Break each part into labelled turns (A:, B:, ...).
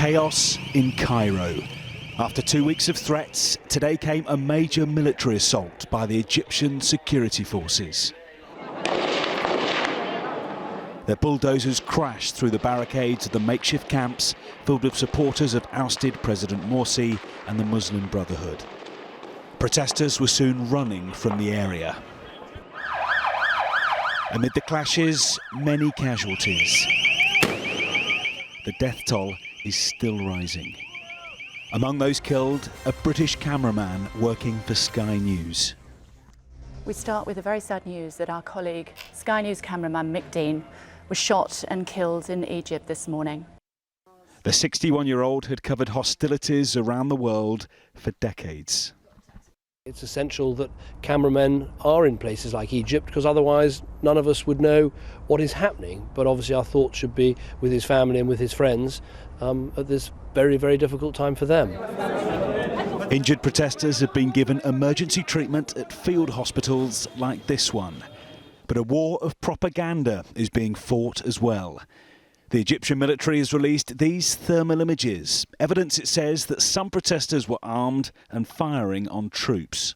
A: Chaos in Cairo. After 2 weeks of threats, today came a major military assault by the Egyptian security forces. Their bulldozers crashed through the barricades of the makeshift camps filled with supporters of ousted President Morsi and the Muslim Brotherhood. Protesters were soon running from the area. Amid the clashes, many casualties. The death toll is still rising. Among those killed, a British cameraman working for Sky News.
B: We start with the very sad news that our colleague, Sky News cameraman Mick Deane, was shot and killed in Egypt this morning.
A: The 61-year-old had covered hostilities around the world for decades.
C: It's essential that cameramen are in places like Egypt, because otherwise none of us would know what is happening. But obviously our thoughts should be with his family and with his friends at this very, very difficult time for them.
A: Injured protesters have been given emergency treatment at field hospitals like this one. But a war of propaganda is being fought as well. The Egyptian military has released these thermal images, evidence it says that some protesters were armed and firing on troops.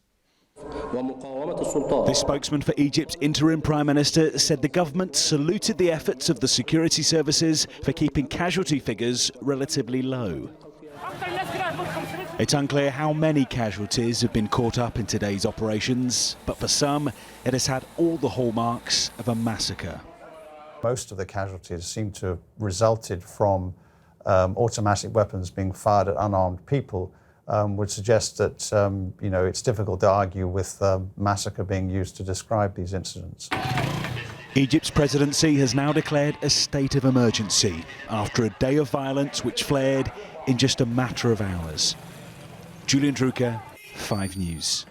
A: This spokesman for Egypt's interim Prime Minister said the government saluted the efforts of the security services for keeping casualty figures relatively low. It's unclear how many casualties have been caught up in today's operations, but for some, it has had all the hallmarks of a massacre.
D: Most of the casualties seem to have resulted from automatic weapons being fired at unarmed people, would suggest that it's difficult to argue with massacre being used to describe these incidents.
A: Egypt's presidency has now declared a state of emergency after a day of violence which flared in just a matter of hours. Julian Drucker, 5 News.